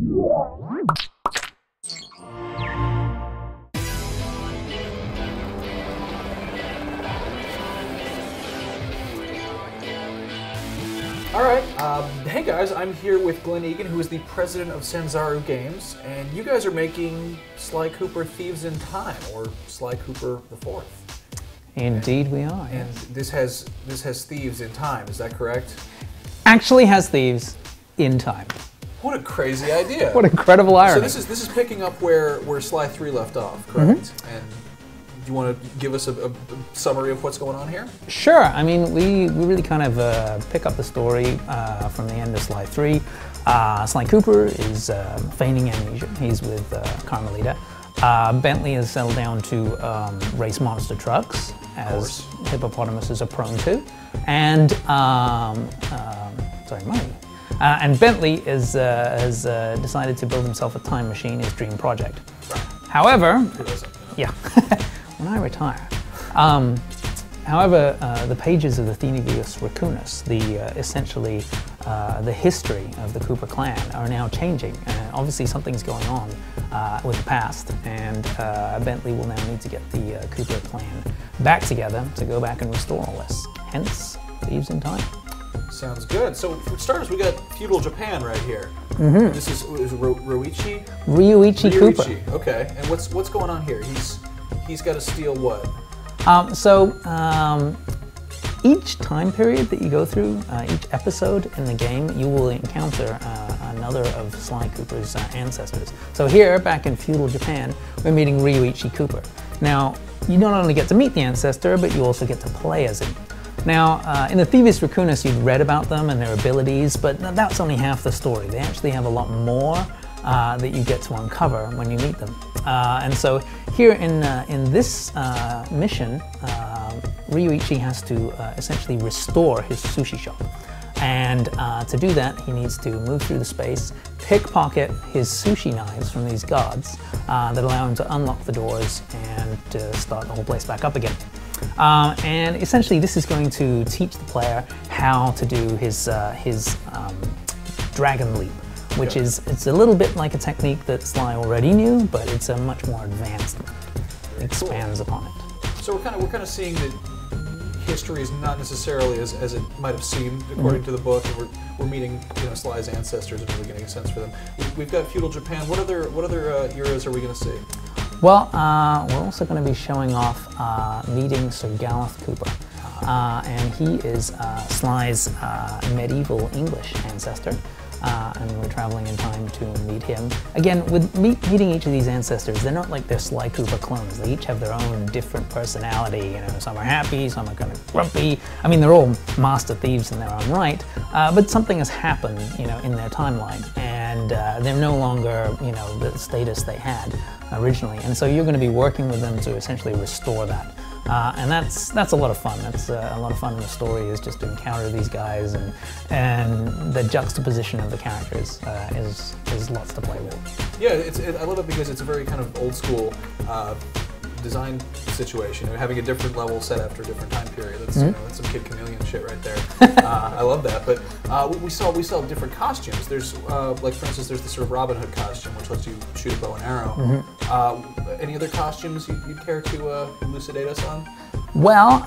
Alright, hey guys, I'm here with Glen Egan, who is the president of Sanzaru Games, and you guys are making Sly Cooper Thieves in Time, or Sly Cooper the Fourth. Indeed we are, And yes. this has Thieves in Time, is that correct? Actually has Thieves in Time. What a crazy idea. What incredible irony. So this is picking up where Sly 3 left off, correct? And do you want to give us a summary of what's going on here? Sure. I mean, we really kind of pick up the story from the end of Sly 3. Sly Cooper is feigning amnesia. He's with Carmelita. Bentley has settled down to race monster trucks, as hippopotamuses are prone to. And, sorry, money. And Bentley has decided to build himself a time machine, his dream project. However, yeah, when I retire. However, the pages of the Thieves Raccoonus, essentially the history of the Cooper clan, are now changing. And obviously something's going on with the past, and Bentley will now need to get the Cooper clan back together to go back and restore all this. Hence, Thieves in Time. Sounds good. So for starters, we got feudal Japan right here. This is Ryuichi? Ryuichi Cooper. Okay. And what's going on here? He's got to steal what? Each time period that you go through, each episode in the game, you will encounter another of Sly Cooper's ancestors. So here, back in feudal Japan, we're meeting Ryuichi Cooper. Now, you not only get to meet the ancestor, but you also get to play as him. Now, in the Thieves Raccoonus, you'd read about them and their abilities, but that's only half the story. They actually have a lot more that you get to uncover when you meet them. And so here in this mission, Ryuichi has to essentially restore his sushi shop. And to do that, he needs to move through the space, pickpocket his sushi knives from these guards that allow him to unlock the doors and to start the whole place back up again. And essentially this is going to teach the player how to do his dragon leap, which it's a little bit like a technique that Sly already knew, but it's a much more advanced one. It expands upon it. So we're kind of seeing that history is not necessarily as it might have seemed according to the book. And we're meeting Sly's ancestors and really getting a sense for them. We've got feudal Japan. What other eras are we going to see? Well, we're also going to be showing off meeting Sir Gareth Cooper. And he is Sly's medieval English ancestor. And we're traveling in time to meet him. Again, with meeting each of these ancestors, they're not like they're Sly Cooper clones. They each have their own different personality. Some are happy, some are kind of grumpy. I mean, they're all master thieves in their own right, but something has happened, in their timeline, and they're no longer, the status they had originally. And so you're going to be working with them to essentially restore that. And that's a lot of fun. That's a lot of fun in the story, is just to encounter these guys, and the juxtaposition of the characters is lots to play with. Yeah, I love it because it's a very kind of old school design situation. Having a different level set after a different time period. That's, that's some Kid Chameleon shit right there. I love that. But we saw different costumes. There's like, for instance, there's the sort of Robin Hood costume, which lets you shoot a bow and arrow. Any other costumes you'd care to elucidate us on? Well,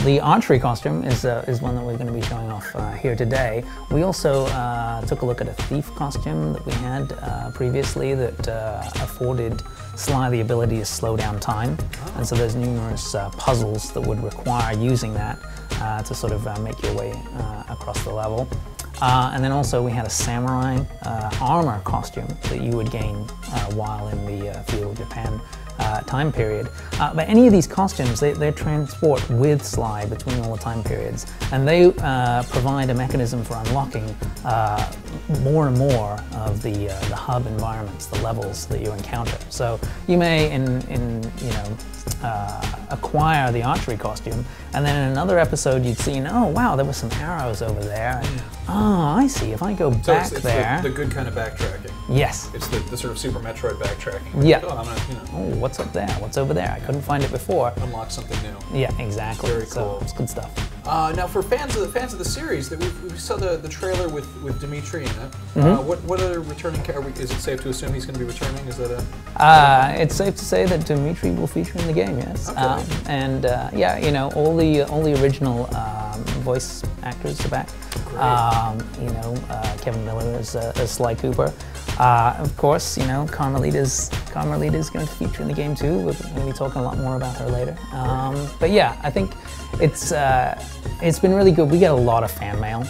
the archery costume is one that we're going to be showing off here today. We also took a look at a thief costume that we had previously that afforded Sly the ability to slow down time. And so there's numerous puzzles that would require using that to sort of make your way across the level. And then also we had a samurai armor costume that you would gain while in the feudal Japan time period. But any of these costumes, they transport with Sly between all the time periods, and they provide a mechanism for unlocking more and more of the hub environments, the levels that you encounter. So you may, acquire the archery costume, and then in another episode you'd see, oh wow, there were some arrows over there. Oh, I see. If I go back there, the good kind of backtracking. Yes. It's the sort of Super Metroid backtracking. Yeah. Oh, I'm gonna, oh, what's up there? What's over there? I couldn't find it before. Unlock something new. Yeah, exactly. Very cool. So it's good stuff. Now, for fans of the series, that we saw the trailer with Dimitri in it. What other returning characters? Is it safe to assume he's going to be returning? Is that a? It's safe to say that Dimitri will feature in the game. Yes. Okay. And yeah, you know, all the original voice actors are back. You know, Kevin Miller as Sly Cooper. Of course, you know, Carmelita's going to feature in the game too. We're going to be talking a lot more about her later. But yeah, I think it's been really good. We get a lot of fan mail.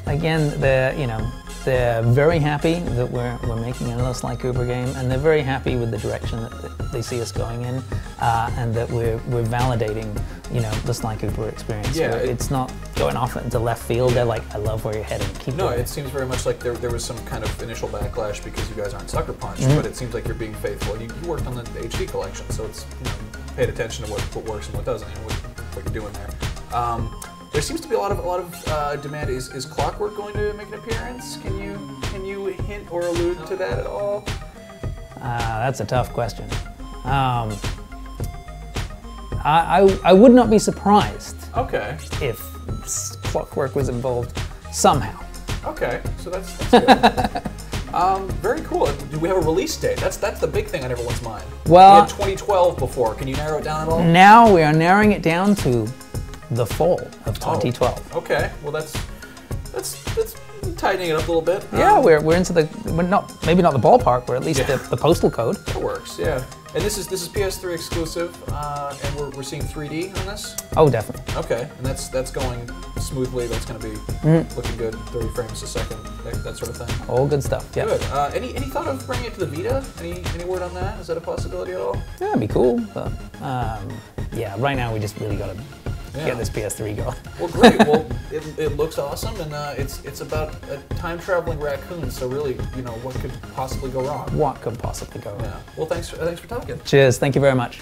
Again, they're very happy that we're making another Sly Cooper game, and they're very happy with the direction that they see us going in, and that we're validating, you know, the Sly Cooper experience. Yeah, it's not going off into left field. They're like, I love where you're heading. Keep No, going. it seems very much like there was some kind of initial backlash because you guys aren't Sucker Punch, but it seems like you're being faithful. You worked on the HD collection, so it's, you know, paid attention to what works and what doesn't, and what you're doing there. There seems to be a lot of demand. Is Clockwerk going to make an appearance? Can you hint or allude to that at all? That's a tough question. I would not be surprised Okay. if Clockwerk was involved somehow. Okay, so that's good. Very cool. Do we have a release date? That's the big thing on everyone's mind. Well, we had 2012 before. Can you narrow it down at all? Now we are narrowing it down to the fall of 2012. Oh, okay. Well, that's tightening it up a little bit. Yeah, we're into we're not, maybe not the ballpark, but at least the postal code. That works. Yeah. And this is PS3 exclusive, and we're seeing 3D on this. Oh, definitely. Okay, and that's going smoothly. That's going to be looking good. 30 frames a second, that sort of thing. All good stuff. Yeah. Good. Any thought of bringing it to the Vita? Any word on that? Is that a possibility at all? Yeah, it'd be cool. But yeah, right now we just really got to get this PS3 going. Well, great. Well, it looks awesome, and it's about a time-traveling raccoon. So really, you know, what could possibly go wrong? What could possibly go wrong? Yeah. Well, thanks for talking. Cheers. Thank you very much.